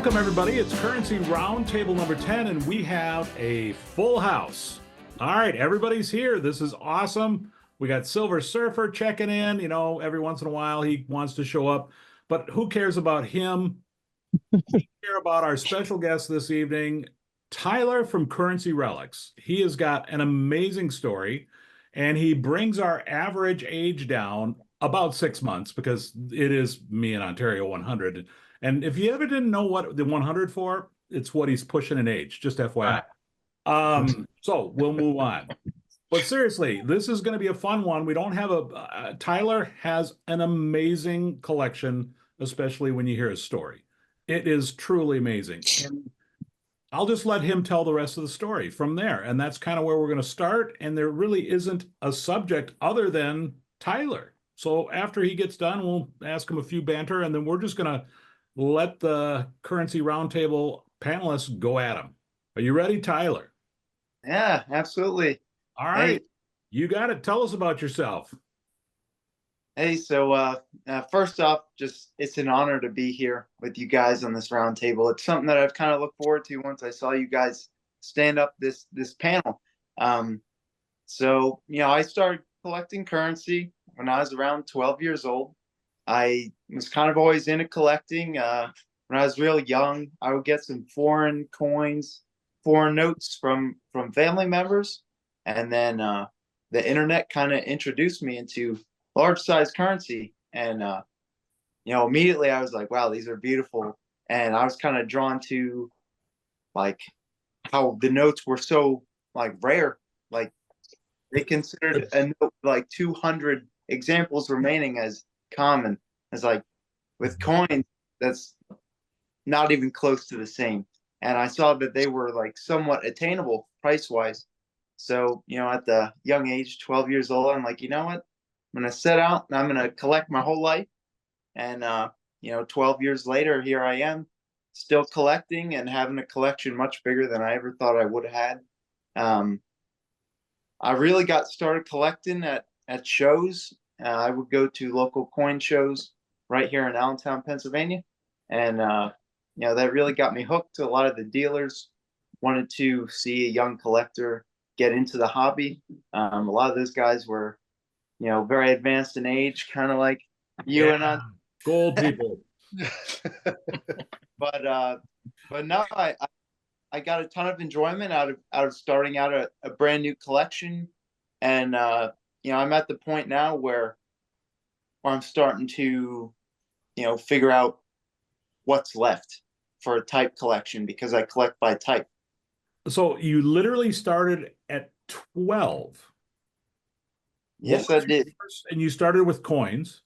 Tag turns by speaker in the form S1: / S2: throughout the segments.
S1: Welcome, everybody. It's Currency Roundtable number 10, and we have a full house. All right, everybody's here. This is awesome. We got Silver Surfer checking in. You know, every once in a while he wants to show up, but who cares about him? We care about our special guest this evening, Tyler from Currency Relics. He has got an amazing story, and he brings our average age down about 6 months because it is me in Ontario 100. And if you ever didn't know what the 100 for, it's what he's pushing in age, just FYI. So we'll move on. But seriously, this is going to be a fun one. We don't have Tyler has an amazing collection, especially when you hear his story. It is truly amazing. And I'll just let him tell the rest of the story from there. And that's kind of where we're going to start. And there really isn't a subject other than Tyler. So after he gets done, we'll ask him a few banter, and then we're just going to let the Currency Roundtable panelists go at him. Are you ready, Tyler?
S2: Yeah, absolutely.
S1: All right. Hey. You got it. Tell us about yourself.
S2: Hey, so first off, just it's an honor to be here with you guys on this roundtable. It's something that I've kind of looked forward to once I saw you guys stand up this panel. So, you know, I started collecting currency when I was around 12 years old. I was kind of always into collecting. When I was real young, I would get some foreign coins, foreign notes from family members. And then the internet kind of introduced me into large size currency. And, you know, immediately I was like, wow, these are beautiful. And I was kind of drawn to like how the notes were so like rare. Like they considered a note like 200 examples remaining as common. As like with coins, that's not even close to the same. And I saw that they were like somewhat attainable price wise. So, you know, at the young age, 12 years old, I'm like, you know what? I'm going to set out and I'm going to collect my whole life. And, you know, 12 years later, here I am still collecting and having a collection much bigger than I ever thought I would have had. I really got started collecting at shows. I would go to local coin shows right here in Allentown, Pennsylvania. And, you know, that really got me hooked. A lot of the dealers wanted to see a young collector get into the hobby. A lot of those guys were, you know, very advanced in age, kind of like you and I.
S1: Gold people.
S2: But no, I got a ton of enjoyment out of starting out a brand new collection. And, you know, I'm at the point now where I'm starting to, you know, figure out what's left for a type collection because I collect by type.
S1: So you literally started at 12.
S2: Yes, I did.
S1: And you started with coins.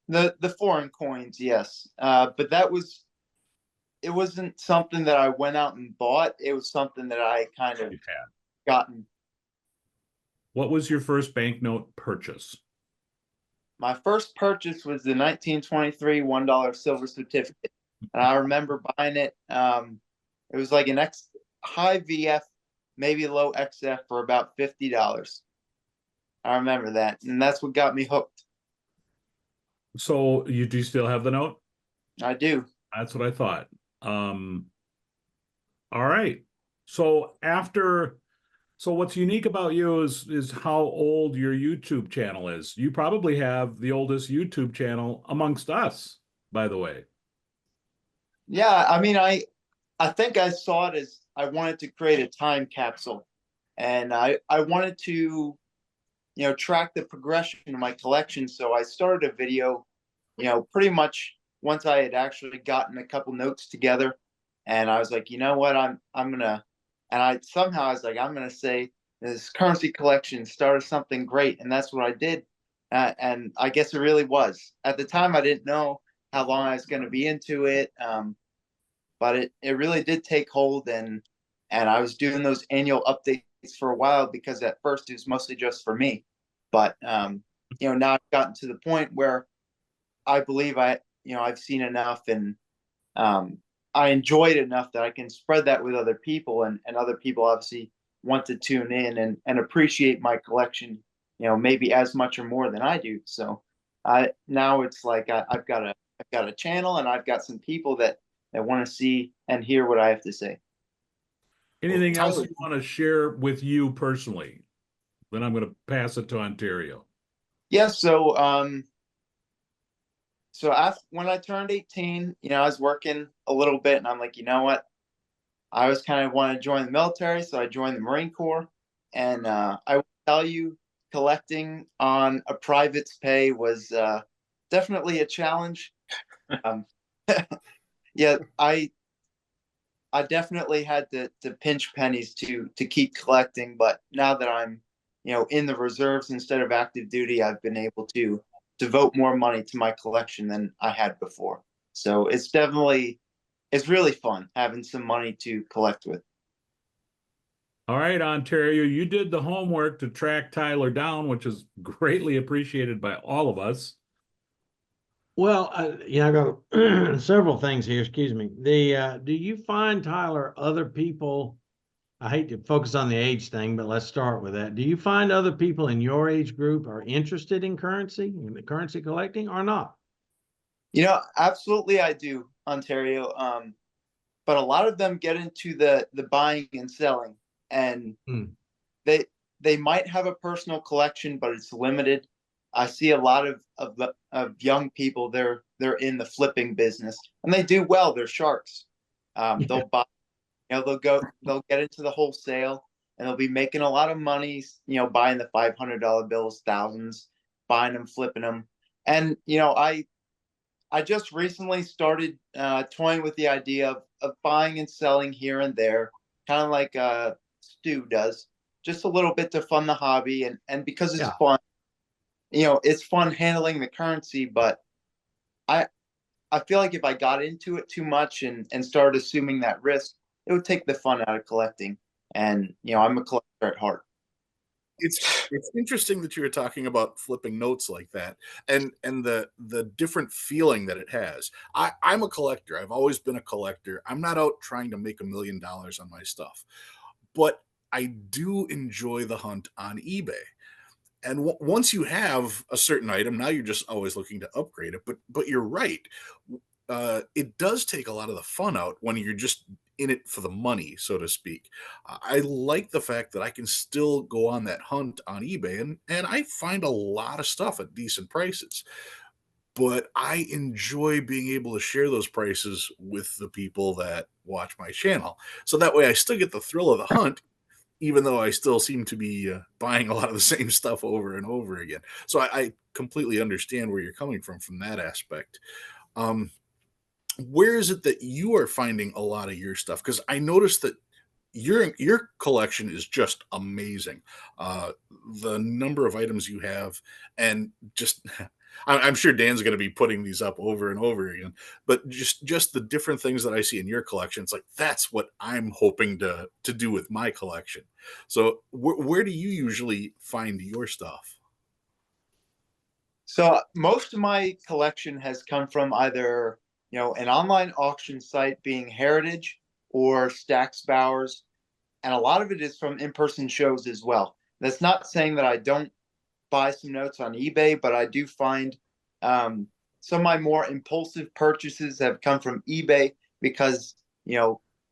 S2: The foreign coins, yes. But it wasn't something that I went out and bought. It was something that I kind of gotten.
S1: What was your first banknote purchase?
S2: My first purchase was the 1923 $1 silver certificate. And I remember buying it. It was like an high VF, maybe low XF for about $50. I remember that. And that's what got me hooked.
S1: So do you still have the note?
S2: I do.
S1: That's what I thought. All right. So what's unique about you is how old your YouTube channel is. You probably have the oldest YouTube channel amongst us, by the way.
S2: Yeah, I mean, I think I saw it as I wanted to create a time capsule. And I wanted to, you know, track the progression of my collection. So I started a video, you know, pretty much once I had actually gotten a couple notes together. And I was like, you know what, I'm gonna, and I was like, I'm gonna say this currency collection started something great, and that's what I did. And I guess it really was. At the time, I didn't know how long I was going to be into it, but it really did take hold, and I was doing those annual updates for a while because at first it was mostly just for me. But you know, now I've gotten to the point where I believe I've seen enough, and I enjoy it enough that I can spread that with other people, and other people obviously want to tune in and appreciate my collection, you know, maybe as much or more than I do. So now it's like I've got a channel, and I've got some people that that want to see and hear what I have to say.
S3: Well,
S1: Anything else
S3: Tyler,
S1: you want to share with you personally? Then I'm going to pass it to Ontario.
S2: Yeah, so after, when I turned 18, I was working a little bit, and I'm like, you know what? I was kind of want to join the military, so I joined the Marine Corps. And I will tell you, collecting on a private's pay was definitely a challenge. Um, yeah, I definitely had to pinch pennies to keep collecting, but now that I'm in the reserves instead of active duty, I've been able to devote more money to my collection than I had before. So it's really fun having some money to collect with.
S1: All right, Ontario, you did the homework to track Tyler down, which is greatly appreciated by all of us.
S4: Well, I got several things here. Excuse me. Do you find, Tyler, other people? I hate to focus on the age thing, but let's start with that. Do you find other people in your age group are interested in currency collecting, or not?
S2: Absolutely I do, Ontario. But a lot of them get into the buying and selling, and
S4: Hmm.
S2: they they might have a personal collection, but it's limited. I see a lot of young people. They're in the flipping business, and they do well. They're sharks.
S4: Yeah.
S2: They'll buy. They'll get into the wholesale, and they'll be making a lot of money. Buying the $500 bills, thousands, buying them, flipping them, and I just recently started toying with the idea of buying and selling here and there, kind of like Stu does, just a little bit to fund the hobby, and because it's
S4: Yeah.
S2: fun, it's fun handling the currency. But I I feel like if I got into it too much and started assuming that risk, it would take the fun out of collecting. And I'm a collector at heart.
S3: it's interesting that you were talking about flipping notes like that, and the different feeling that it has. I'm a collector. I've always been a collector. I'm not out trying to make $1 million on my stuff, but I do enjoy the hunt on eBay. And once you have a certain item, now you're just always looking to upgrade it. But you're right. It does take a lot of the fun out when you're just in it for the money, so to speak. I like the fact that I can still go on that hunt on eBay, and I find a lot of stuff at decent prices. But I enjoy being able to share those prices with the people that watch my channel. So that way I still get the thrill of the hunt, even though I still seem to be buying a lot of the same stuff over and over again. So I completely understand where you're coming from that aspect. Um, where is it that you are finding a lot of your stuff? Because I noticed that your collection is just amazing. Uh, the number of items you have, and just I'm sure Dan's going to be putting these up over and over again. But just the different things that I see in your collection, it's like that's what I'm hoping to do with my collection. So where do you usually find your stuff?
S2: So most of my collection has come from either an online auction site, being Heritage or Stacks Bowers, and a lot of it is from in-person shows as well. That's not saying that I don't buy some notes on eBay, but I do find some of my more impulsive purchases have come from eBay because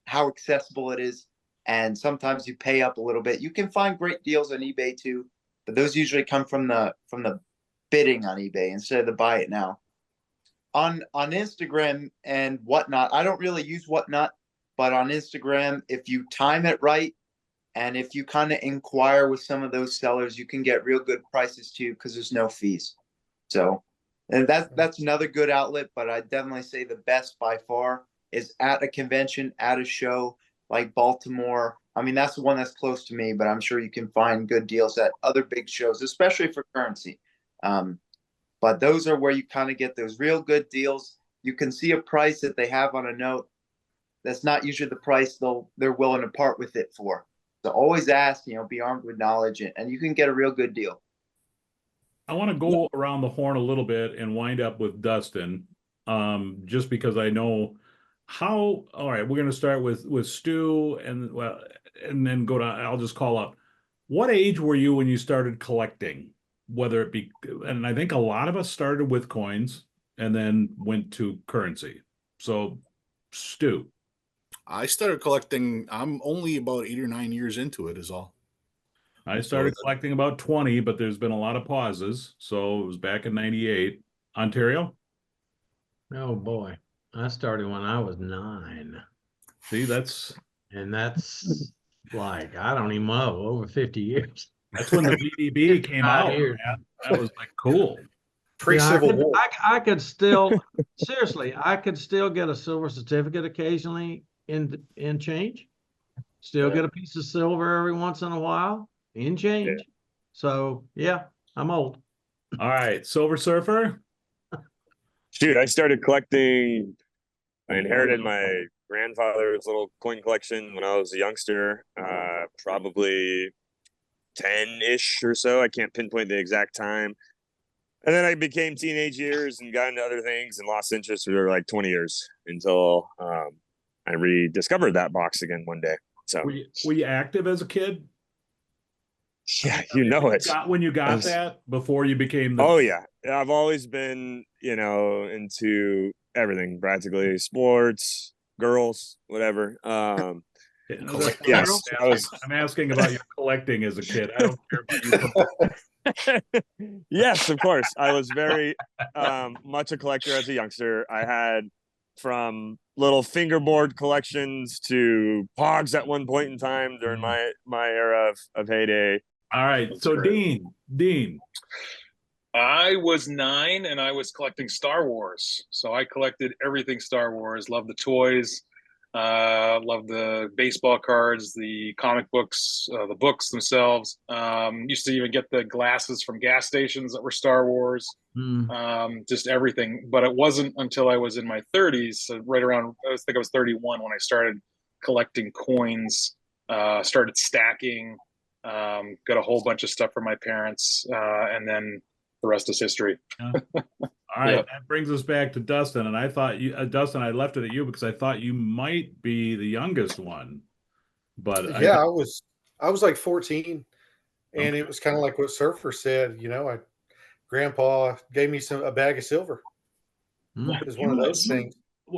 S2: how accessible it is, and sometimes you pay up a little bit. You can find great deals on eBay too, but those usually come from the bidding on eBay instead of the buy it now. On Instagram and Whatnot, I don't really use Whatnot, but on Instagram, if you time it right and if you kind of inquire with some of those sellers, you can get real good prices too because there's no fees. So, and that's another good outlet, but I definitely say the best by far is at a convention, at a show like Baltimore. I mean, that's the one that's close to me, but I'm sure you can find good deals at other big shows, especially for currency. But those are where you kind of get those real good deals. You can see a price that they have on a note that's not usually the price they're willing to part with it for. So always ask, be armed with knowledge, and you can get a real good deal.
S1: I want to go around the horn a little bit and wind up with Dustin, just because I know how. All right, we're going to start with Stu, and then go to. I'll just call up. What age were you when you started collecting? Whether it be, and I think a lot of us started with coins and then went to currency. So, Stu?
S3: I started collecting. I'm only about 8 or 9 years into it, is all.
S1: I
S3: So
S1: started collecting about 20, but there's been a lot of pauses. So it was back in 98. Ontario?
S4: Oh boy. I started when I was 9.
S1: See, that's
S4: And that's like, I don't even know, over 50 years.
S1: when the VDB came
S4: 9
S1: out,
S4: years.
S1: man. That was like cool.
S3: pre-Civil War.
S4: I could still, seriously, I could still get a silver certificate occasionally in change. Still get a piece of silver every once in a while in change. So yeah, I'm old.
S1: All right, Silver Surfer.
S5: Shoot, I started collecting. I inherited my grandfather's little coin collection when I was a youngster, probably 10-ish or so. I can't pinpoint the exact time. And then I became teenage years and got into other things and lost interest for like 20 years until I rediscovered that box again one day. So
S1: Were you active as a kid?
S5: yeah, you know it.
S1: When you got that before you became the.
S5: Oh yeah, I've always been, into everything practically, sports, girls, whatever. Yes,
S1: I'm asking about your collecting as a kid. I don't care about you.
S5: Yes, of course. I was very much a collector as a youngster. I had from little fingerboard collections to pogs at one point in time during my era of heyday.
S1: All right, so Dean.
S6: I was 9 and I was collecting Star Wars. So I collected everything Star Wars. Loved the toys, loved the baseball cards, the comic books, the books themselves. Used to even get the glasses from gas stations that were Star Wars. Just everything. But it wasn't until I was in my 30s, so right around, I think I was 31 when I started collecting coins, started stacking, got a whole bunch of stuff from my parents, and then the rest is history.
S1: All right, that brings us back to Dustin. And I thought Dustin, I left it at you because I thought you might be the youngest one. But
S7: yeah, I was like 14, and it was kind of like what Surfer said. Grandpa gave me a bag of silver. It was one of those things.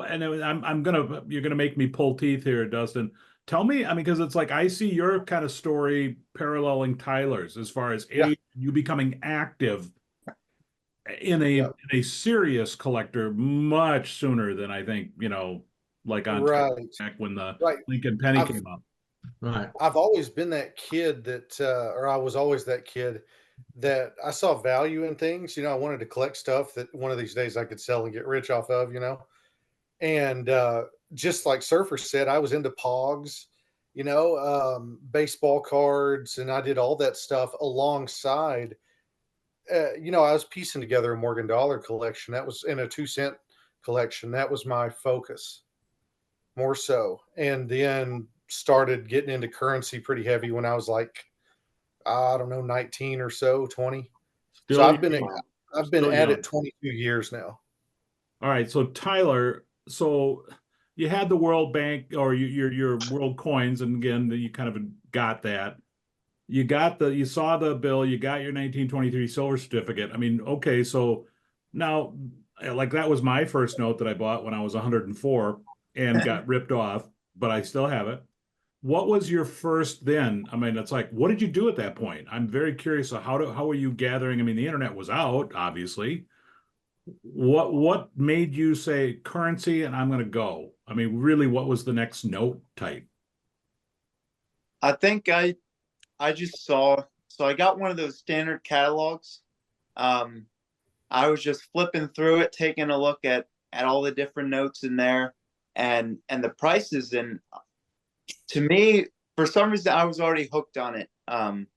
S1: And you're gonna make me pull teeth here, Dustin. Tell me, I mean, because it's like I see your kind of story paralleling Tyler's as far as age, you becoming active in a serious collector much sooner than I think, like on back when the Lincoln Penny came up.
S4: Right.
S7: I've always been that kid or I was always that kid that I saw value in things. I wanted to collect stuff that one of these days I could sell and get rich off of, and just like Surfer said, I was into pogs, baseball cards, and I did all that stuff alongside. I was piecing together a Morgan Dollar collection. That was in a 2-cent collection. That was my focus more so. And then started getting into currency pretty heavy when I was like, I don't know, 19 or so, 20. So I've been at it 22 years now.
S1: All right. So Tyler, you had the World Bank or your world coins, and again, you kind of got that. You saw the bill, you got your 1923 silver certificate. I mean, okay, so now, like that was my first note that I bought when I was 104 and got ripped off, but I still have it. What was your first then? I mean, it's like, what did you do at that point? I'm very curious. So how were you gathering? I mean, the internet was out, obviously. What made you say currency and I'm going to go? I mean, really, what was the next note type?
S2: I think I just saw, so I got one of those standard catalogs. I was just flipping through it, taking a look at all the different notes in there and the prices. And to me, for some reason, I was already hooked on it. And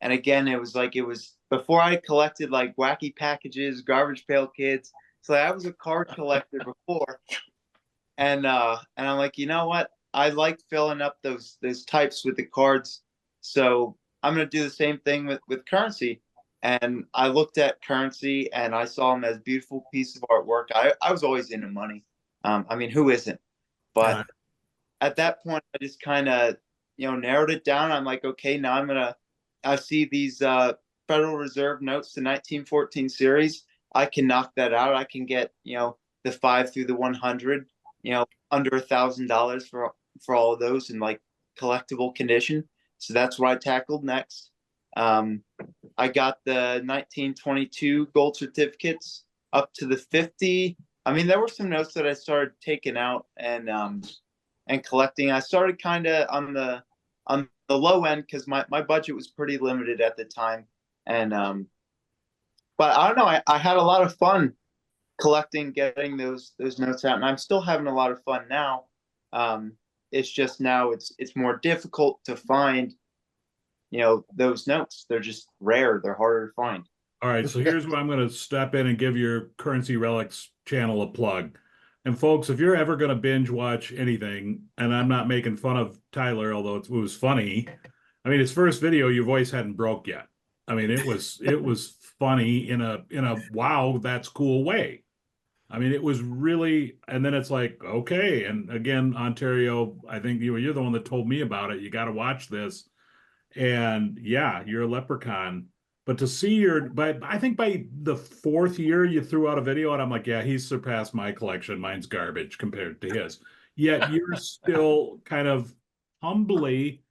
S2: again, it was before I collected like wacky packages, garbage pail kids. So I was a card collector before. And I'm like, you know what? I like filling up those types with the cards. So I'm going to do the same thing with currency. And I looked at currency and I saw them as beautiful pieces of artwork. I was always into money. I mean, who isn't? But at that point, I just kind of, narrowed it down. I'm like, okay, now I see these Federal Reserve notes, the 1914 series. I can knock that out. I can get, the 5 through the 100, under $1,000 for all of those in like collectible condition. So that's what I tackled next. I got the 1922 gold certificates up to the 50. I mean, there were some notes that I started taking out and collecting. I started kind of on the low end because my budget was pretty limited at the time. And but I don't know, I had a lot of fun collecting, getting those notes out, and I'm still having a lot of fun now. It's just now it's more difficult to find, you know, those notes. They're just rare. They're harder to find.
S1: All right, so here's where I'm going to step in and give your Currency Relics channel a plug. And folks, if you're ever going to binge watch anything, and I'm not making fun of Tyler, although it was funny. I mean, his first video, your voice hadn't broke yet. I mean, it was funny in a wow, that's cool way. I mean, it was really, and then it's like, okay. And again, Ontario, I think you're the one that told me about it. You got to watch this. And yeah, you're a leprechaun. But to see but I think by the fourth year you threw out a video and I'm like, yeah, he's surpassed my collection. Mine's garbage compared to his. Yet you're still kind of humbly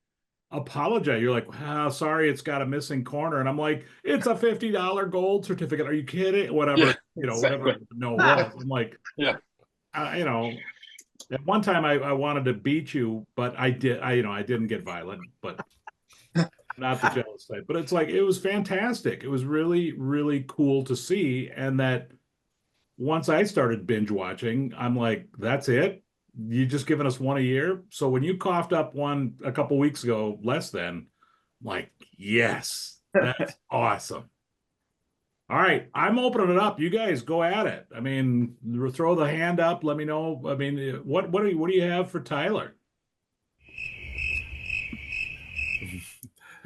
S1: apologize. You're like, oh, sorry, it's got a missing corner. And I'm like, it's a $50 gold certificate. Are you kidding? Whatever,
S6: Yeah,
S1: whatever.
S6: exactly.
S1: No, it was. I'm like,
S6: Yeah.
S1: At one time I wanted to beat you, but I didn't get violent, but not the jealous type. But it's like, it was fantastic. It was really, really cool to see. And that once I started binge watching, I'm like, that's it? You just giving us one a year? So when you coughed up one a couple weeks ago, less than, I'm like, yes, that's awesome. All right, I'm opening it up. You guys go at it. I mean, throw the hand up. Let me know. I mean, what do you have for Tyler?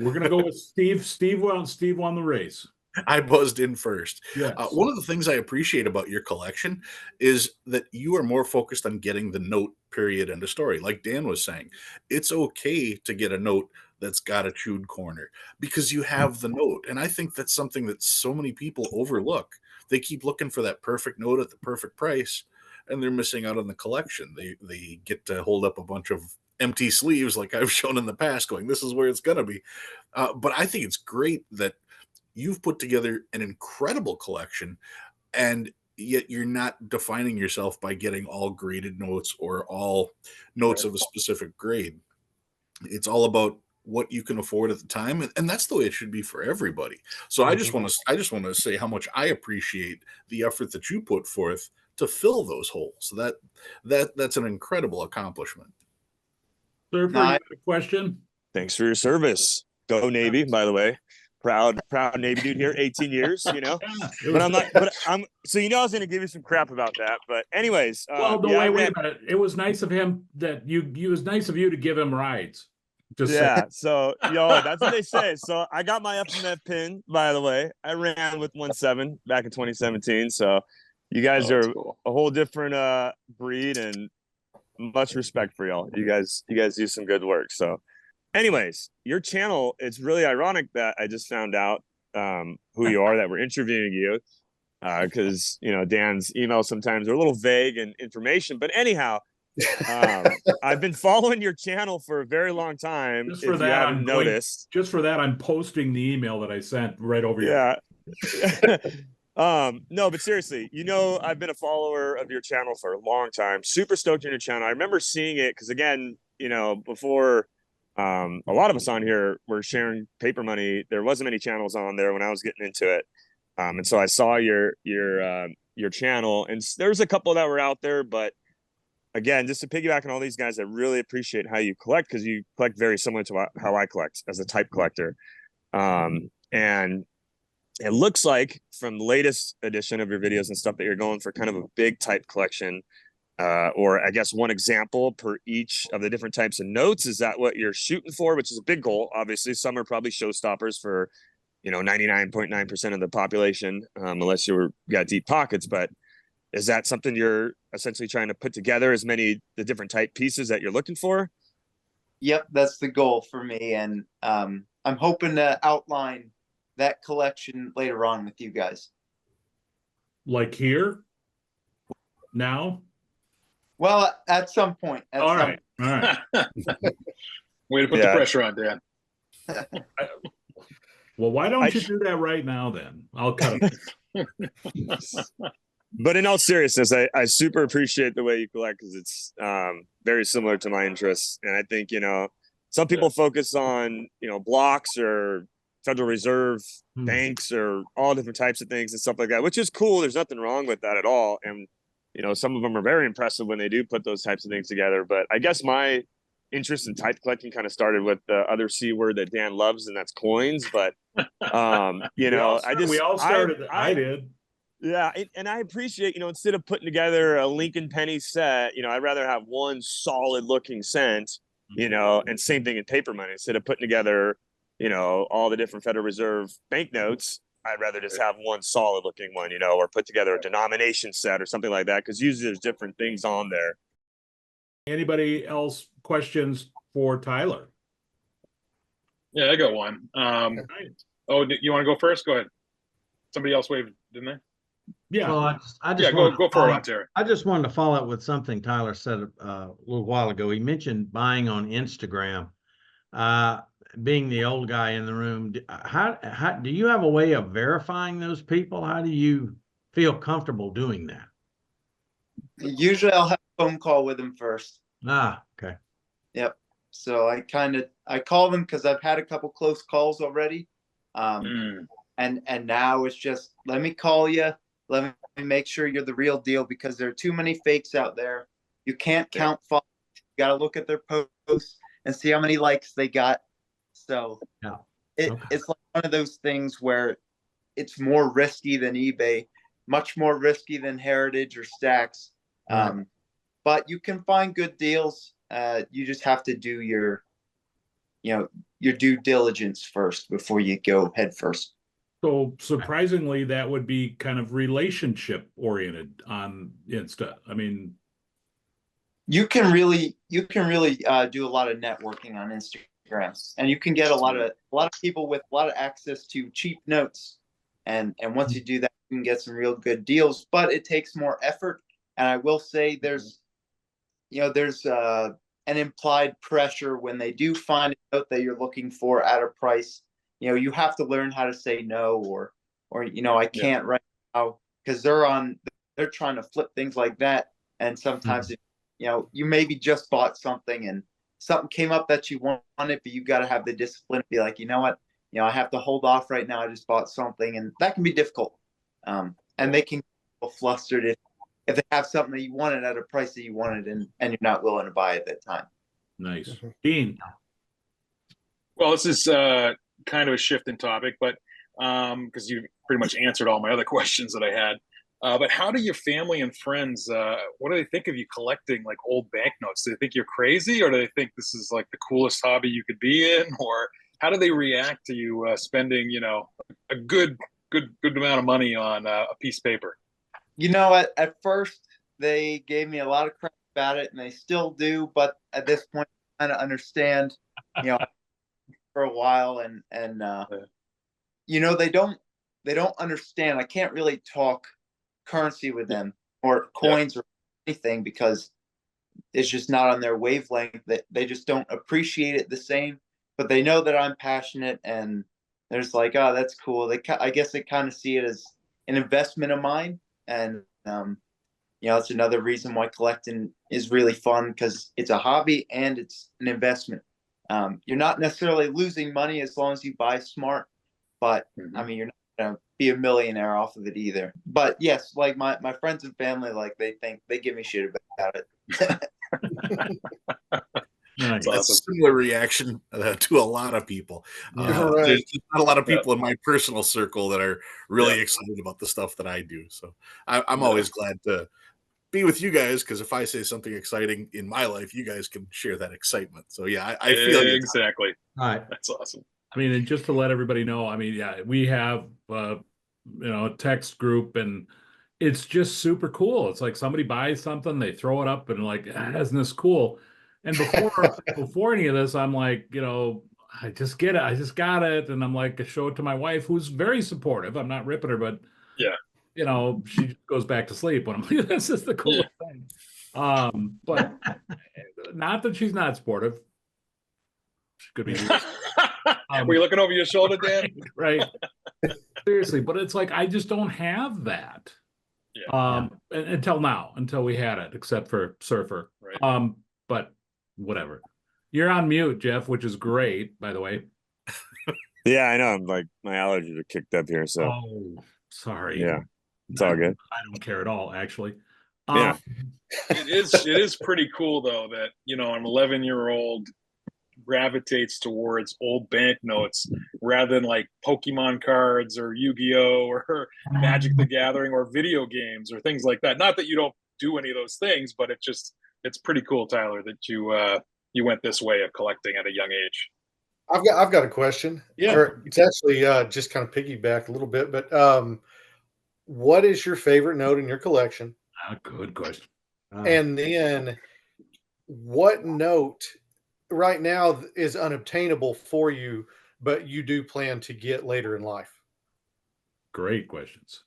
S1: We're gonna go with Steve. Steve won the race.
S3: I buzzed in first.
S1: Yes.
S3: One of the things I appreciate about your collection is that you are more focused on getting the note, period, and a story. Like Dan was saying, it's okay to get a note that's got a chewed corner because you have the note. And I think that's something that so many people overlook. They keep looking for that perfect note at the perfect price, and they're missing out on the collection. They get to hold up a bunch of empty sleeves like I've shown in the past going, this is where it's going to be. But I think it's great that you've put together an incredible collection, and yet you're not defining yourself by getting all graded notes or all notes of a specific grade. It's all about what you can afford at the time, and that's the way it should be for everybody. So I just want to say how much I appreciate the effort that you put forth to fill those holes. So that's an incredible accomplishment.
S1: Surfer, you have a question?
S5: Thanks for your service. Go Navy, by the way. Proud Navy dude here, 18 years,
S1: Yeah,
S5: but I'm so I was gonna give you some crap about that. But anyways,
S1: well, no, wait a minute. It was nice of him that it was nice of you to give him rides. Just
S5: yeah, so that's what they say. So I got my FMF pin, by the way. I ran with 1.7 back in 2017. So you guys are
S6: cool.
S5: a whole different breed, and much respect for y'all. You guys do some good work. So anyways, your channel, it's really ironic that I just found out who you are, that we're interviewing you, because Dan's emails sometimes are a little vague in information. But anyhow, I've been following your channel for a very long time.
S1: just for
S5: if
S1: that,
S5: you haven't noticed.
S1: Just for that, I'm posting the email that I sent right over
S5: Yeah. No, but seriously, I've been a follower of your channel for a long time. Super stoked on your channel. I remember seeing it because, again, before a lot of us on here were sharing paper money, there wasn't many channels on there when I was getting into it. And so I saw your channel, and there's a couple that were out there, but again, just to piggyback on all these guys, I really appreciate how you collect, because you collect very similar to how I collect as a type collector. And it looks like from the latest edition of your videos and stuff that you're going for kind of a big type collection, or I guess one example per each of the different types of notes. Is that what you're shooting for? Which is a big goal. Obviously, some are probably showstoppers for 99.9% of the population, unless you got deep pockets. But is that something you're essentially trying to put together, as many the different type pieces that you're looking for?
S2: Yep, that's the goal for me, and I'm hoping to outline that collection later on with you guys.
S1: Like here? Now?
S2: Well, at some point. At
S1: All
S2: some
S1: right. All right.
S6: Way to put the
S5: Yeah.
S6: pressure on, Dan.
S1: Well, why
S5: I
S1: don't you
S5: sh-
S1: do that right now then? I'll cut it.
S5: But in all seriousness, I super appreciate the way you collect because it's very similar to my interests. And I think, some people focus on, blocks or Federal Reserve banks or all different types of things and stuff like that, which is cool. There's nothing wrong with that at all. And, some of them are very impressive when they do put those types of things together. But I guess my interest in type collecting kind of started with the other C word that Dan loves, and that's coins. But,
S1: We all started. I did.
S5: Yeah, and I appreciate, instead of putting together a Lincoln penny set, I'd rather have one solid looking cent, and same thing in paper money. Instead of putting together, all the different Federal Reserve banknotes, I'd rather just have one solid looking one, or put together a denomination set or something like that, because usually there's different things on there.
S1: Anybody else questions for Tyler?
S6: Yeah, I got one. Oh, you want to go first? Go ahead. Somebody else waved, didn't they?
S1: Yeah.
S4: Well, I just
S6: Yeah,
S4: wanted
S6: go
S4: to
S6: for it,
S4: follow-
S6: Ontario.
S4: I just wanted to follow up with something Tyler said a little while ago. He mentioned buying on Instagram. Being the old guy in the room, how do you have a way of verifying those people? How do you feel comfortable doing that?
S2: Usually I'll have a phone call with them first.
S4: Okay.
S2: Yep. So I call them because I've had a couple close calls already. And now it's just, let me call you. Let me make sure you're the real deal, because there are too many fakes out there. You can't count followers. You got to look at their posts and see how many likes they got. So it's like one of those things where it's more risky than eBay, much more risky than Heritage or Stacks. But you can find good deals. You just have to do your due diligence first before you go head first.
S1: So surprisingly, that would be kind of relationship oriented on Insta. I mean,
S2: you can really do a lot of networking on Instagram, and you can get a lot of people with a lot of access to cheap notes. And once you do that, you can get some real good deals, but it takes more effort. And I will say there's an implied pressure when they do find a note that you're looking for at a price. You have to learn how to say no, or I can't right now, because they're trying to flip things like that. And sometimes you maybe just bought something and something came up that you wanted, but you got to have the discipline to be like, you know what, I have to hold off right now. I just bought something, and that can be difficult. And they can get flustered if they have something that you wanted at a price that you wanted, and you're not willing to buy at that time.
S1: nice. Dean.
S6: Well, this is kind of a shift in topic, but because you pretty much answered all my other questions that I had. But how do your family and friends, what do they think of you collecting like old banknotes? Do they think you're crazy, or do they think this is like the coolest hobby you could be in? Or how do they react to you spending, a good amount of money on a piece of paper?
S2: At first they gave me a lot of crap about it, and they still do. But at this point, I kind of understand, for a while, and they don't understand. I can't really talk currency with them or coins or anything, because it's just not on their wavelength. That they just don't appreciate it the same. But they know that I'm passionate, and they're just like, oh, that's cool. I guess they kind of see it as an investment of mine, and it's another reason why collecting is really fun, because it's a hobby and it's an investment. You're not necessarily losing money as long as you buy smart, but I mean, you're not going to be a millionaire off of it either. But yes, like my friends and family, like they give me shit about it.
S1: Nice.
S3: That's a similar reaction to a lot of people.
S7: Right.
S3: There's not a lot of people in my personal circle that are really excited about the stuff that I do. So I'm always glad to be with you guys, because if I say something exciting in my life, you guys can share that excitement. So yeah, I feel you.
S6: Exactly.
S4: All right.
S6: That's awesome.
S1: I mean, and just to let everybody know, I mean, yeah, we have a text group, and it's just super cool. It's like somebody buys something, they throw it up, and like, isn't this cool? And before any of this, I'm like, I just get it, I just got it, and I'm like, I show it to my wife, who's very supportive. I'm not ripping her, but she goes back to sleep when I'm like, this is the coolest thing. But not that she's not sportive. She could be.
S6: Were you looking over your shoulder, Dan?
S1: Right. Seriously, but it's like I just don't have that.
S6: Yeah.
S1: Until now, until we had it, except for Surfer.
S6: Right.
S1: But whatever. You're on mute, Jeff, which is great, by the way.
S5: Yeah, I know. I'm like my allergies are kicked up here, so
S1: Oh, sorry.
S5: yeah, it's all good.
S1: I don't care at all, actually.
S5: Yeah.
S6: It is pretty cool though that an 11-year-old gravitates towards old banknotes rather than like Pokemon cards or Yu-Gi-Oh or Magic the Gathering or video games or things like that. Not that you don't do any of those things, but it's pretty cool, Tyler, that you went this way of collecting at a young age.
S7: I've got a question.
S1: Yeah.
S7: Or it's actually just kind of piggyback a little bit, but what is your favorite note in your collection?
S1: Good question.
S7: And then what note right now is unobtainable for you, but you do plan to get later in life?
S1: Great questions.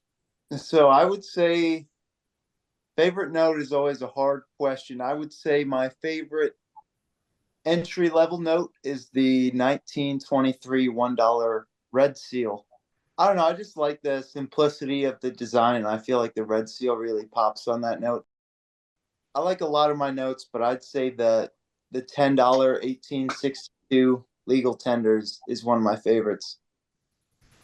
S2: So I would say favorite note is always a hard question. I would say my favorite entry level note is the 1923 $1 red seal. I don't know. I just like the simplicity of the design, and I feel like the red seal really pops on that note. I like a lot of my notes, but I'd say the $10 1862 legal tenders is one of my favorites.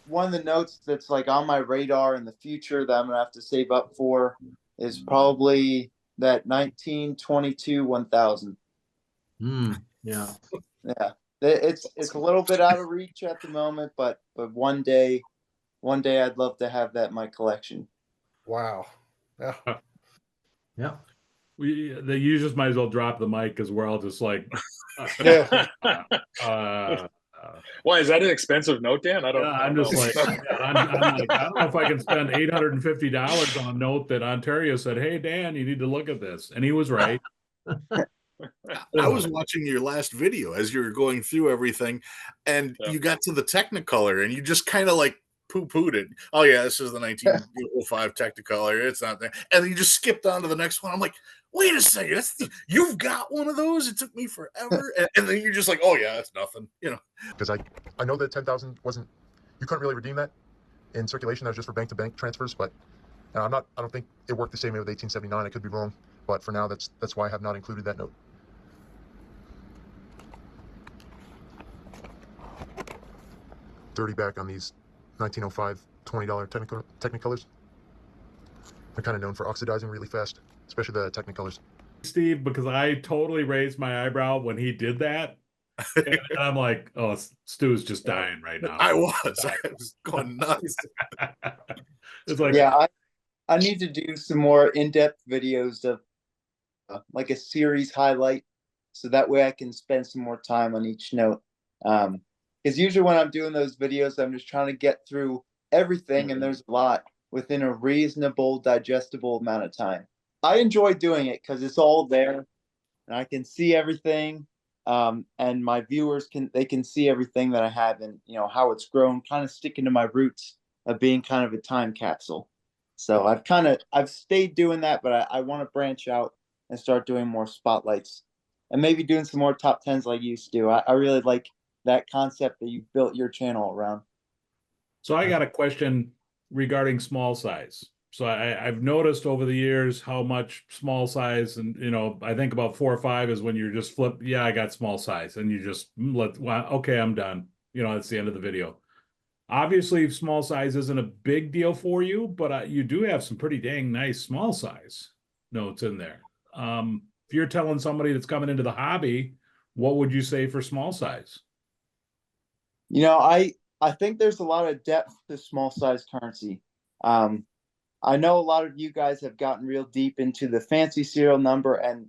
S2: One of the notes that's like on my radar in the future that I'm gonna have to save up for is probably that 1922 1000.
S4: Yeah.
S2: Yeah, it's a little bit out of reach at the moment, but one day I'd love to have that in my collection.
S7: Wow. Yeah.
S4: Yeah.
S1: You just might as well drop the mic because we're all just like,
S7: Yeah.
S6: Why is that an expensive note, Dan? I don't.
S1: Yeah,
S6: I
S1: I'm
S6: don't
S1: just
S6: know.
S1: like, I'm like, I don't know if I can spend $850 on a note that Ontario said, "Hey, Dan, you need to look at this," and he was right.
S3: I was watching your last video as you were going through everything, and
S6: Yeah.
S3: you got to the Technicolor, and you just kind of like poo-pooed it. Oh yeah, this is the 1905 Technicolor. It's not there, and then you just skipped on to the next one. I'm like, wait a second, you've got one of those? It took me forever, and then you're just like, oh yeah, that's nothing,
S8: Because I know that 10,000 wasn't, you couldn't really redeem that in circulation. That was just for bank-to-bank transfers, but I don't think it worked the same way with 1879. I could be wrong, but for now, that's why I have not included that note. $30 back on these 1905 $20 Technicolors. They're kind of known for oxidizing really fast, especially the Technicolors.
S1: Steve, because I totally raised my eyebrow when he did that. And I'm like, oh, Stu's just dying right now.
S3: I was going nuts.
S1: It's like,
S2: Yeah, I need to do some more in-depth videos of like a series highlight, so that way I can spend some more time on each note. Because usually when I'm doing those videos, I'm just trying to get through everything, and there's a lot within a reasonable, digestible amount of time. I enjoy doing it because it's all there, and I can see everything. And my viewers can see everything that I have, and how it's grown, kind of sticking to my roots of being kind of a time capsule. So I've stayed doing that, but I want to branch out and start doing more spotlights, and maybe doing some more top tens like you used to do. I really like that concept that you built your channel around.
S1: so I got a question regarding small size. So I've noticed over the years how much small size, and I think about 4 or 5 is when you're just flip. Yeah, I got small size, and you just okay, I'm done. It's the end of the video. Obviously, small size isn't a big deal for you, but you do have some pretty dang nice small size notes in there. If you're telling somebody that's coming into the hobby, what would you say for small size?
S2: I think there's a lot of depth to small size currency. I know a lot of you guys have gotten real deep into the fancy serial number and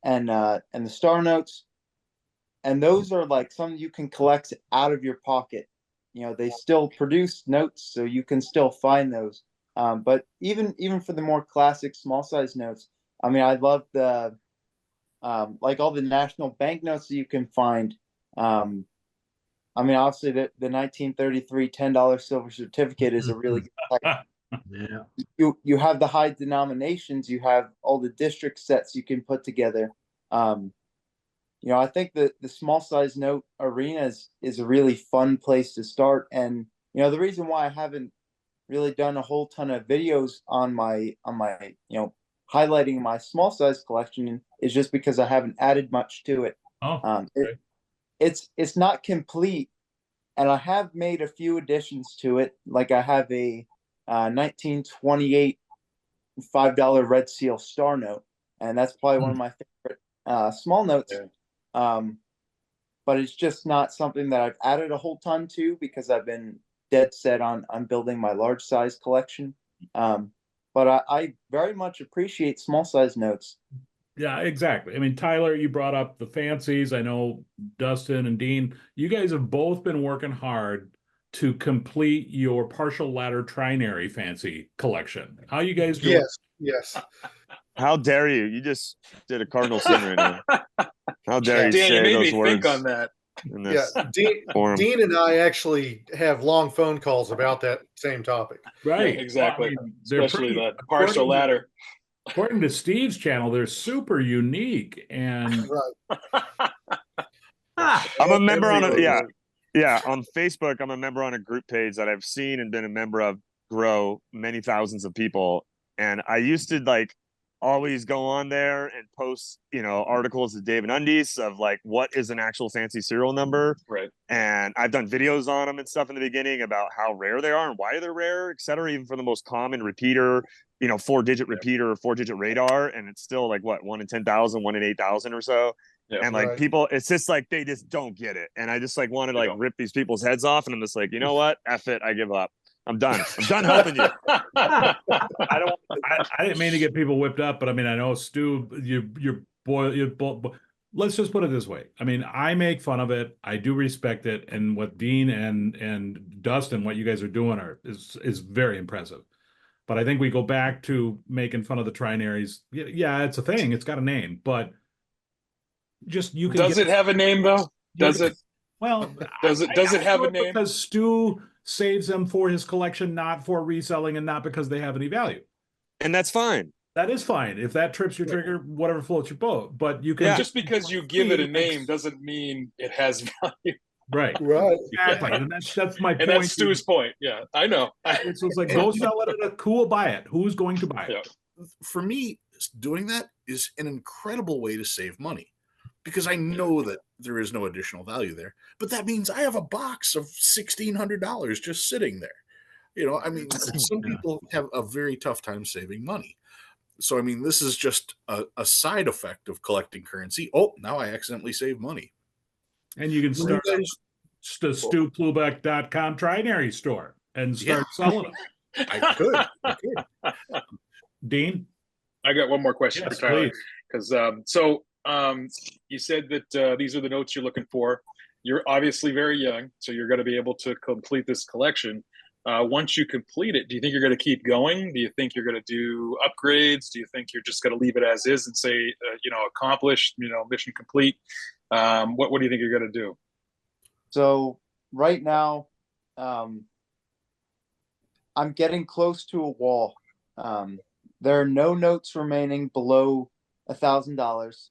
S2: the star notes, and those are like something you can collect out of your pocket. They still produce notes, so you can still find those. But even for the more classic small size notes, I mean, I love the like all the national banknotes that you can find. I mean, obviously the 1933 $10 silver certificate is a really good
S4: Yeah.
S2: You have the high denominations, you have all the district sets you can put together. I think that the small size note arena is a really fun place to start. And the reason why I haven't really done a whole ton of videos on my highlighting my small size collection is just because I haven't added much to it.
S1: Okay.
S2: It's not complete, and I have made a few additions to it. Like I have a 1928 $5 red seal star note, and that's probably one of my favorite small notes. But it's just not something that I've added a whole ton to because I've been dead set on building my large size collection. But I very much appreciate small size notes.
S1: Yeah, exactly. I mean, Tyler, you brought up the fancies. I know Dustin and Dean, you guys have both been working hard to complete your partial ladder trinary fancy collection. How you guys doing?
S7: Yes.
S5: How dare you? You just did a cardinal sin right now. How dare you
S6: Dan, you
S5: say
S6: made
S5: those
S6: me
S5: words
S6: think on that.
S5: in
S7: Yeah.
S5: this forum?
S7: Dean and I actually have long phone calls about that same topic.
S1: Right.
S6: Yeah, exactly.
S1: Well, I mean, they're
S6: Especially
S1: pretty-
S6: the partial ladder.
S1: According to Steve's channel, they're super unique. And
S7: Right.
S5: I'm a member on on Facebook. I'm a member on a group page that I've seen and been a member of grow many thousands of people. And I used to always go on there and post, articles to Dave and Undies of what is an actual fancy serial number.
S6: Right.
S5: And I've done videos on them and stuff in the beginning about how rare they are and why they're rare, et cetera, even for the most common repeater, 4-digit repeater or 4-digit radar. And it's still 1 in 10,000, 1 in 8,000 or so.
S6: Yeah,
S5: and
S7: right.
S5: people, it's just they just don't get it. And I just want to rip these people's heads off. And I'm just you know what? F it. I give up. I'm done. I'm done helping you.
S1: I didn't mean to get people whipped up, but I mean, I know Stu, let's just put it this way. I mean, I make fun of it. I do respect it. And what Dean and Dustin, what you guys are doing is very impressive. But I think we go back to making fun of the trinaries. Yeah, it's a thing. It's got a name, but just you can.
S6: Does it have a name though? Does it?
S1: Well,
S6: does it have a name?
S1: Because Stu saves them for his collection, not for reselling, and not because they have any value.
S5: And that's fine.
S1: That is fine. If that trips your trigger, whatever floats your boat. But you can
S6: just because you give it a name doesn't mean it has value.
S1: Right.
S7: Right.
S1: Exactly. And that's my point.
S6: And that's Stu's point. Yeah, I know.
S1: It's just go sell it at a cool buy it. Who's going to buy it?
S6: Yeah.
S3: For me, doing that is an incredible way to save money because I know that there is no additional value there. But that means I have a box of $1,600 just sitting there. I mean, some people have a very tough time saving money. So, I mean, this is just a side effect of collecting currency. Oh, now I accidentally save money.
S1: And you can start the StuPlubeck.com trinary store and start selling them.
S3: I could.
S1: Dean?
S6: I got one more question
S1: Yes,
S6: for Tyler.
S1: please.
S6: Because you said that these are the notes you're looking for. You're obviously very young, so you're going to be able to complete this collection. Once you complete it, do you think you're going to keep going? Do you think you're going to do upgrades? Do you think you're just going to leave it as is and say, accomplished, mission complete? What do you think you're going to do?
S2: So right now, I'm getting close to a wall. There are no notes remaining below $1,000.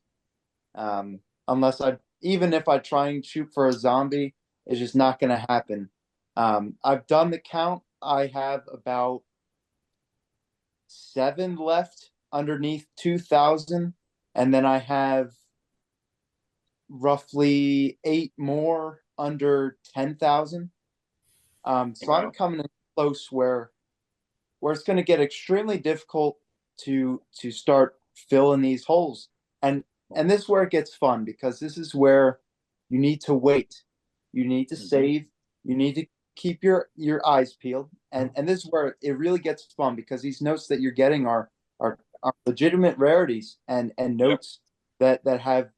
S2: Even if I try and shoot for a zombie, it's just not going to happen. I've done the count. I have about 7 left underneath 2,000, and then I have roughly 8 more under 10,000. So I'm coming in close where it's going to get extremely difficult to start filling these holes. And this is where it gets fun, because this is where you need to wait. You need to save. You need to keep your eyes peeled. And this is where it really gets fun, because these notes that you're getting are legitimate rarities and notes that have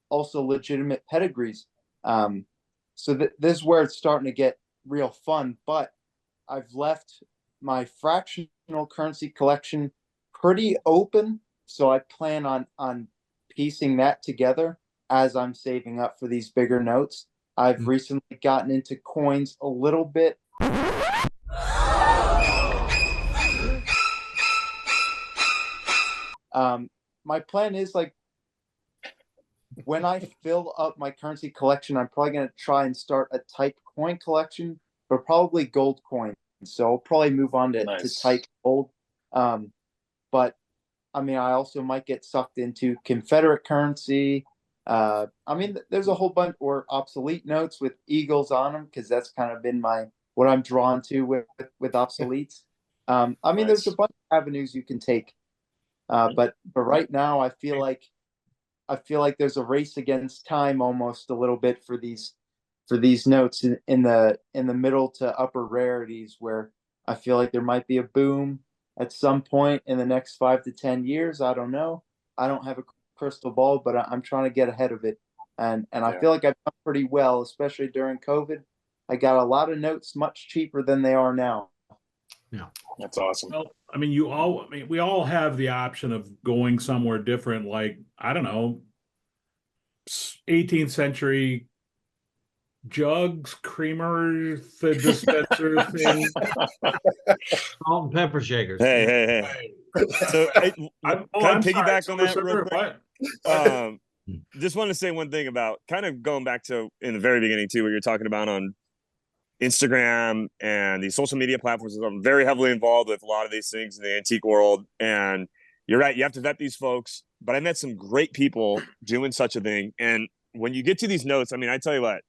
S2: also legitimate pedigrees. So this is where it's starting to get real fun. But I've left my fractional currency collection pretty open, so I plan on piecing that together as I'm saving up for these bigger notes. I've recently gotten into coins a little bit. My plan is like when I fill up my currency collection, I'm probably going to try and start a type coin collection, but probably gold coins. So I'll probably move on to
S6: Nice.
S2: type gold. But I mean, I also might get sucked into Confederate currency. I mean, there's a whole bunch, or obsolete notes with eagles on them, because that's kind of been what I'm drawn to with obsoletes. I mean, there's a
S6: Nice.
S2: bunch of avenues you can take. But right now, I feel like there's a race against time almost a little bit for these notes in the middle to upper rarities, where I feel like there might be a boom at some point in the next 5 to 10 years. I don't know. I don't have a crystal ball, but I'm trying to get ahead of it. And I feel like I've done pretty well, especially during COVID. I got a lot of notes much cheaper than they are now.
S4: Yeah.
S6: That's awesome.
S1: Well, I mean, we all have the option of going somewhere different, like, I don't know, 18th century jugs, creamer, the dispenser thing.
S4: Salt and pepper shakers.
S5: Hey. So can I piggyback on that real quick? Just wanted to say one thing about kind of going back to in the very beginning too, what you're talking about on Instagram and these social media platforms. I'm very heavily involved with a lot of these things in the antique world. And you're right, you have to vet these folks. But I met some great people doing such a thing. And when you get to these notes, I mean, I tell you what,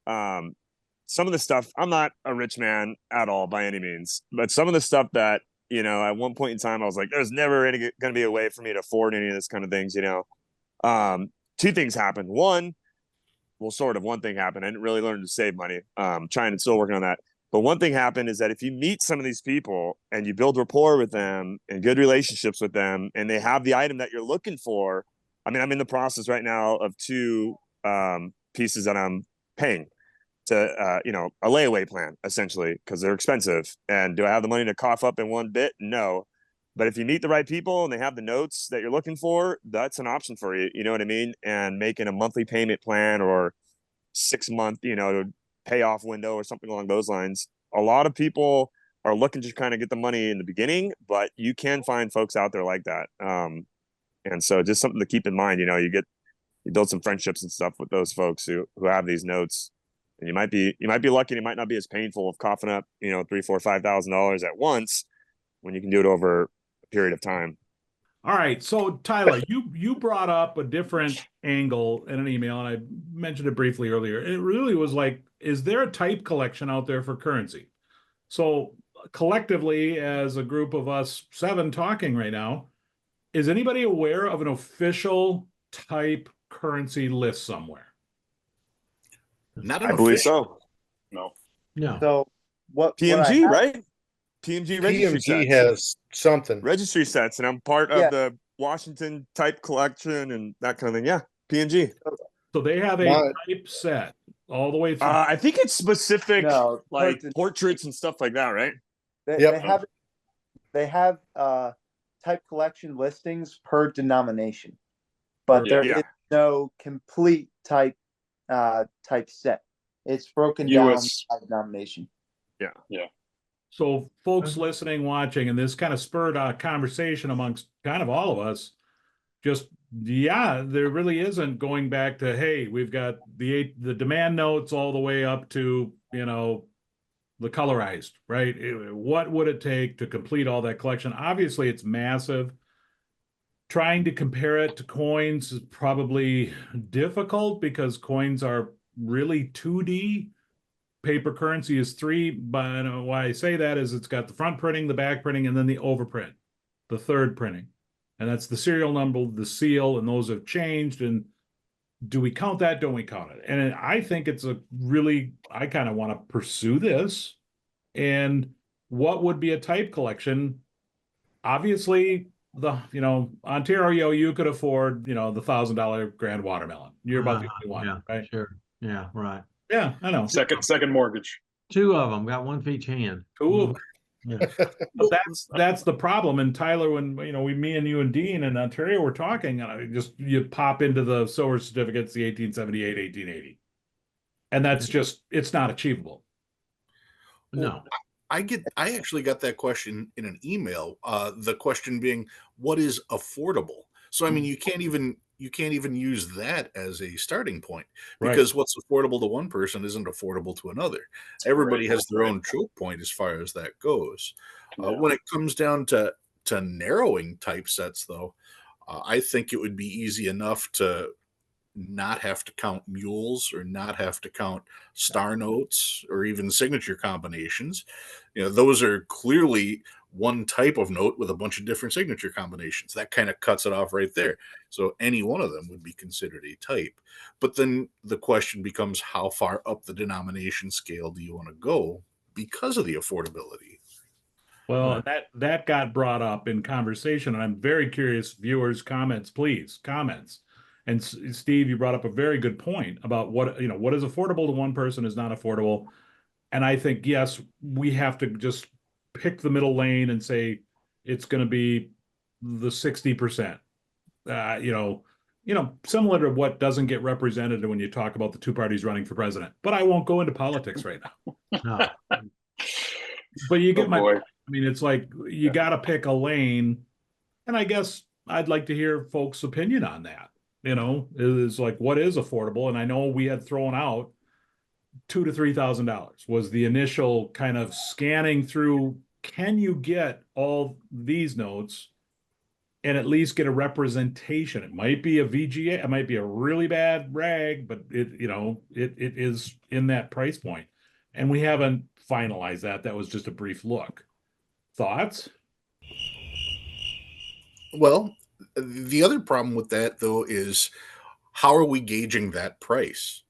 S5: some of the stuff, I'm not a rich man at all by any means, but some of the stuff that, you know, at one point in time, I was like, there's never going to be a way for me to afford any of this kind of things, you know. Two things happened. One thing happened. I didn't really learn to save money. Trying and still working on that. But one thing happened is that if you meet some of these people and you build rapport with them and good relationships with them, and they have the item that you're looking for. I mean, I'm in the process right now of two pieces that I'm paying to, you know, a layaway plan, essentially, because they're expensive. And do I have the money to cough up in one bit? No. But if you meet the right people and they have the notes that you're looking for, that's an option for you. You know what I mean? And making a monthly payment plan or 6-month, you know, payoff window or something along those lines. A lot of people are looking to kind of get the money in the beginning, but you can find folks out there like that. And so just something to keep in mind, you know, you build some friendships and stuff with those folks who have these notes. And you might be lucky. It might not be as painful of coughing up, you know, $3,000, $4,000, $5,000 at once when you can do it over a period of time.
S1: All right. So Tyler, you brought up a different angle in an email, and I mentioned it briefly earlier. It really was like, is there a type collection out there for currency? So collectively, as a group of us 7 talking right now, is anybody aware of an official type currency list somewhere?
S3: Not
S5: I believe so.
S6: No.
S4: No.
S2: So what
S5: PMG,
S2: I have,
S5: right? PMG registry
S7: PMG
S5: sets.
S7: has something.
S5: Registry sets, and I'm part of the Washington type collection and that kind of thing. Yeah, PMG.
S1: So they have a type set all the way through.
S5: I think it's specific,
S2: No,
S5: like portraits and stuff like that, right?
S2: They have type collection listings per denomination, but there is no complete type set. It's broken down by denomination.
S6: Yeah.
S1: So folks listening, watching, and this kind of spurred a conversation amongst kind of all of us. Just, there really isn't going back to, hey, we've got the demand notes all the way up to, you know, the colorized, right? What would it take to complete all that collection? Obviously, it's massive. Trying to compare it to coins is probably difficult because coins are really 2D. Paper currency is 3, but why I say that is it's got the front printing, the back printing, and then the overprint, the third printing. And that's the serial number, the seal, and those have changed. And do we count that? Don't we count it? And I think it's I kind of want to pursue this. And what would be a type collection? Obviously, Ontario, you could afford, the $1,000 grand watermelon. You're about the only one, right?
S4: Sure. Yeah, right.
S1: Yeah, I know.
S6: Second mortgage.
S4: 2 of them got one for each hand.
S1: 2 of them.
S4: Yeah.
S1: But that's the problem. And Tyler, when me and you and Dean in Ontario were talking, you pop into the silver certificates, the 1878, 1880, and that's just, it's not achievable.
S4: No.
S3: I actually got that question in an email. The question being, what is affordable? So I mean, you can't even use that as a starting point,
S1: Right.
S3: because what's affordable to one person isn't affordable to another. Everybody has their own choke point as far as that goes.
S1: Yeah.
S3: When it comes down to narrowing typesets, though, I think it would be easy enough to not have to count mules or not have to count star notes or even signature combinations. You know, those are clearly one type of note with a bunch of different signature combinations. That kind of cuts it off right there. So any one of them would be considered a type. But then the question becomes, how far up the denomination scale do you want to go because of the affordability?
S1: Well, that got brought up in conversation, and I'm very curious, viewers, comments, please, comments. And Steve, you brought up a very good point about what, what is affordable to one person is not affordable. And I think, yes, we have to just pick the middle lane and say it's going to be the 60%. Similar to what doesn't get represented when you talk about the two parties running for president. But I won't go into politics right now.
S4: No.
S1: But you get my
S6: boy.
S1: point. I mean, it's like you got to pick a lane, and I guess I'd like to hear folks' opinion on that. Is like what is affordable, and I know we had thrown out $2,000 to $3,000 was the initial kind of scanning through. Can you get all these notes and at least get a representation? It might be a VGA, it might be a really bad rag, but it is in that price point, and we haven't finalized that. That was just a brief look. Thoughts?
S3: Well, the other problem with that, though, is how are we gauging that price?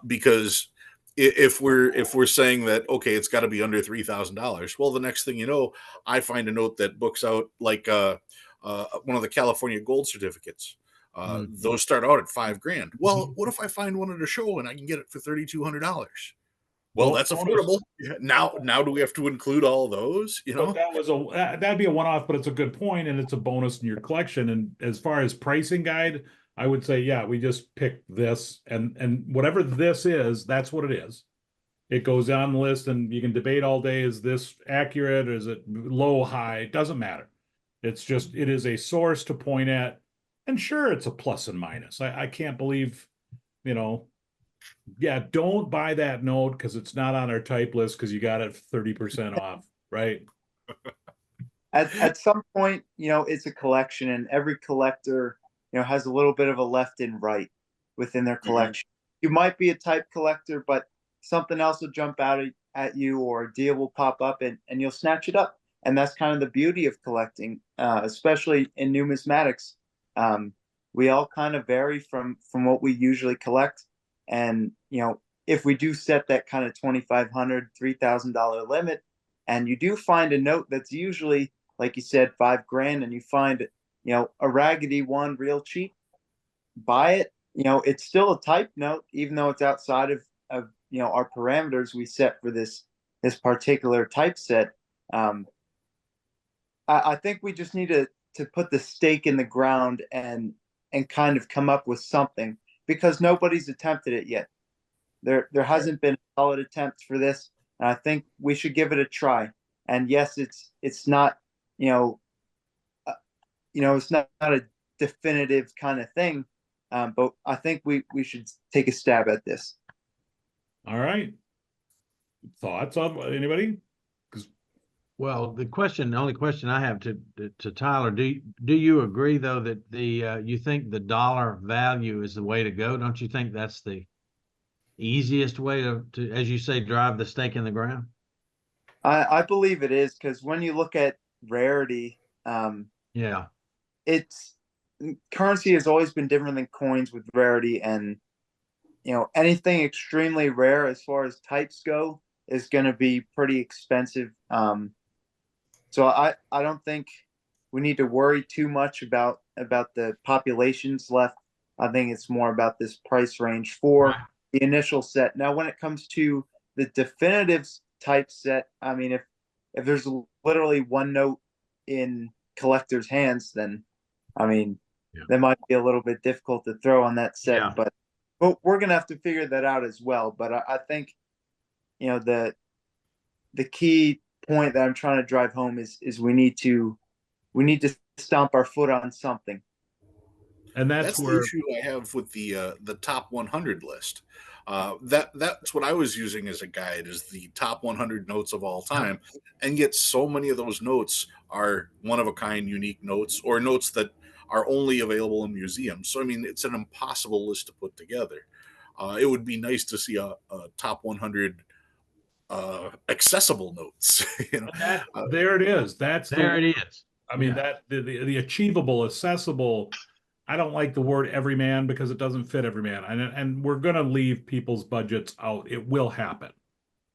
S3: Because if we're saying that, okay, it's got to be under $3,000, well, the next thing you know, I find a note that books out like one of the California gold certificates. Those start out at $5,000. Well, what if I find one at a show and I can get it for $3,200? Well, that's affordable. Now do we have to include all those?
S1: But that'd be a one-off, but it's a good point, and it's a bonus in your collection. And as far as pricing guide, I would say, yeah, we just pick this, and whatever this is, that's what it is. It goes on the list, and you can debate all day: is this accurate? Is it low, high? It doesn't matter. It's just it is a source to point at, and sure, it's a plus and minus. I can't believe, yeah, don't buy that note because it's not on our type list because you got it 30% off, right?
S2: At some point, it's a collection, and every collector, has a little bit of a left and right within their collection. You might be a type collector, but something else will jump out at you, or a deal will pop up, and you'll snatch it up. And that's kind of the beauty of collecting, especially in numismatics. We all kind of vary from what we usually collect. And, if we do set that kind of $2,500, $3,000 limit, and you do find a note that's usually, like you said, $5,000, and you find, a raggedy one real cheap, buy it. It's still a type note, even though it's outside of our parameters we set for this particular typeset. I think we just need to put the stake in the ground and kind of come up with something, because nobody's attempted it yet. There hasn't been a solid attempt for this, and I think we should give it a try. And yes, it's not it's not a definitive kind of thing, but I think we should take a stab at this.
S1: All right. Thoughts on anybody?
S4: Well, the only question I have to Tyler, do you agree though that you think the dollar value is the way to go? Don't you think that's the easiest way to, as you say, drive the stake in the ground?
S2: I believe it is, because when you look at rarity,
S4: Yeah,
S2: it's currency has always been different than coins with rarity, and anything extremely rare as far as types go is going to be pretty expensive. So I don't think we need to worry too much about the populations left. I think it's more about this price range for the initial set. Now, when it comes to the definitive type set, I mean, if there's literally one note in collectors' hands, then I mean, that might be a little bit difficult to throw on that set. But we're gonna have to figure that out as well. But I think the the key point that I'm trying to drive home is we need to stomp our foot on something.
S1: And
S3: That's the
S1: where
S3: issue I have with the top 100 list. That's what I was using as a guide, is the top 100 notes of all time, and yet so many of those notes are one of a kind, unique notes, or notes that are only available in museums. So I mean, it's an impossible list to put together. It would be nice to see a top 100 accessible notes. You know,
S1: there it is. That's
S4: There it is.
S1: I mean,
S4: Yeah.
S1: that the achievable, accessible. I don't like the word every man because it doesn't fit every man, and we're going to leave people's budgets out. It will happen.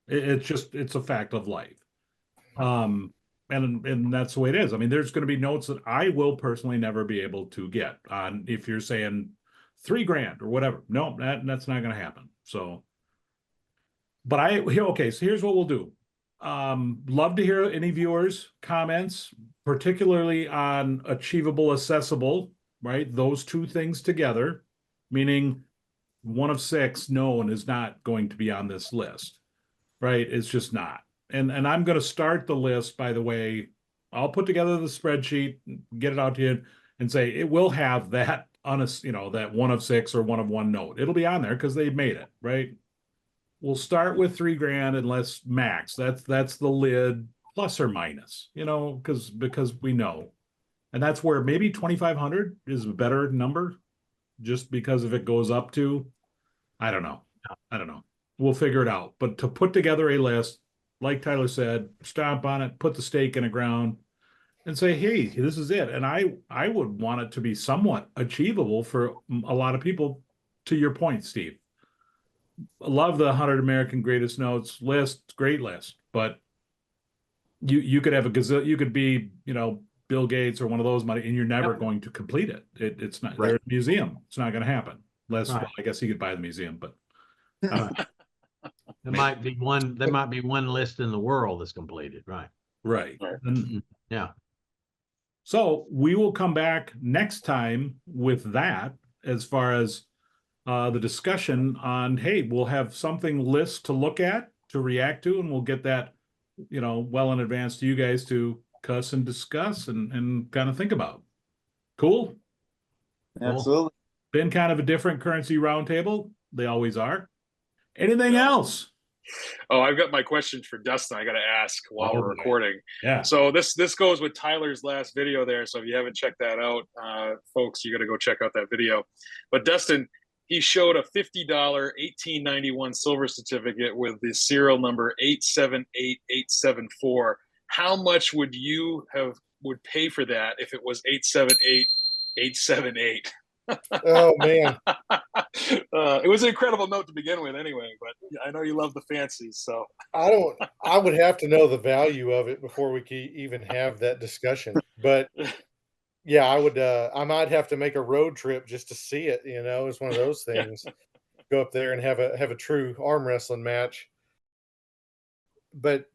S1: It's a fact of life. And that's the way it is. I mean, there's going to be notes that I will personally never be able to get on if you're saying $3,000 or whatever. No, that's not going to happen. So, but okay, so here's what we'll do. Love to hear any viewers' comments, particularly on achievable, accessible, right? Those two things together, meaning 1 of 6 known is not going to be on this list, right? It's just not. And I'm going to start the list, by the way. I'll put together the spreadsheet, get it out to you, and say it will have that that 1 of 6 or 1 of 1 note. It'll be on there because they made it, right? We'll start with $3,000 and let's max. That's the lid, plus or minus, because we know. And that's where maybe 2,500 is a better number, just because if it goes up to, I don't know. We'll figure it out. But to put together a list, like Tyler said, stomp on it, put the stake in the ground, and say, hey, this is it. And I would want it to be somewhat achievable for a lot of people. To your point, Steve, I love the 100 American Greatest Notes list, great list, but you could have you could be, Bill Gates or one of those money, and you're never going to complete it. It's not They're a museum. It's not going to happen. Unless, well, I guess you could buy the museum, but
S4: there might be one list in the world that's completed, right?
S1: Right. And,
S4: yeah.
S1: So we will come back next time with that, as far as the discussion on, hey, we'll have something list to look at, to react to, and we'll get that, well in advance to you guys to cuss and discuss and kind of think about. Cool?
S2: Absolutely.
S1: Been kind of a different currency roundtable. They always are. Anything else?
S6: Oh, I've got my question for Dustin. I got to ask while we're recording.
S1: Yeah.
S6: So this goes with Tyler's last video there. So if you haven't checked that out, folks, you got to go check out that video. But Dustin, he showed a $50 1891 silver certificate with the serial number 878874. How much would you would pay for that if it was 878878?
S7: Oh man.
S6: It was an incredible note to begin with anyway, but I know you love the fancies, so
S7: I would have to know the value of it before we could even have that discussion. But yeah, I might have to make a road trip just to see it, it's one of those things. Go up there and have a true arm wrestling match. But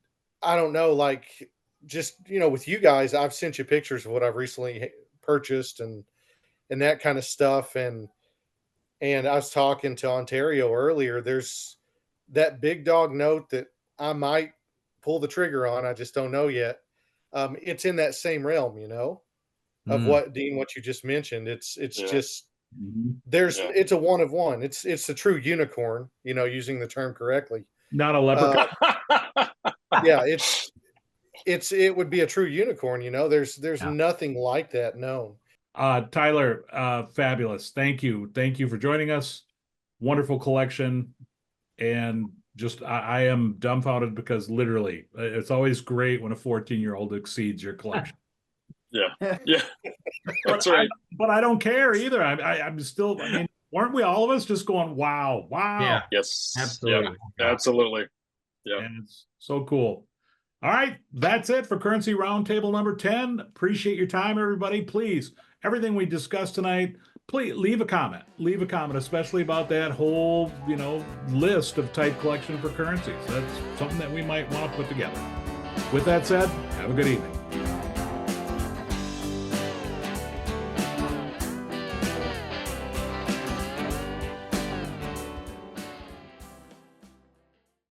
S7: I don't know, like, just, with you guys, I've sent you pictures of what I've recently purchased and that kind of stuff. And I was talking to Ontario earlier. There's that big dog note that I might pull the trigger on. I just don't know yet. It's in that same realm, of what you just mentioned. It's just, it's a 1 of 1. It's a true unicorn, using the term correctly.
S1: Not a leprechaun.
S7: Yeah, it would be a true unicorn, there's nothing like that known.
S1: Tyler, fabulous. Thank you for joining us. Wonderful collection. And just I am dumbfounded, because literally it's always great when a 14-year-old exceeds your collection.
S6: Yeah That's right.
S1: But I don't care either. I'm still, weren't we all of us just going, wow?
S4: Yeah.
S6: Yes,
S4: absolutely.
S6: Yeah. Absolutely. Yeah.
S1: And it's so cool. All right, that's it for Currency Roundtable number 10. Appreciate your time, everybody. Please, everything we discussed tonight, please leave a comment, especially about that whole, list of type collection for currencies. That's something that we might want to put together. With that said, have a good evening.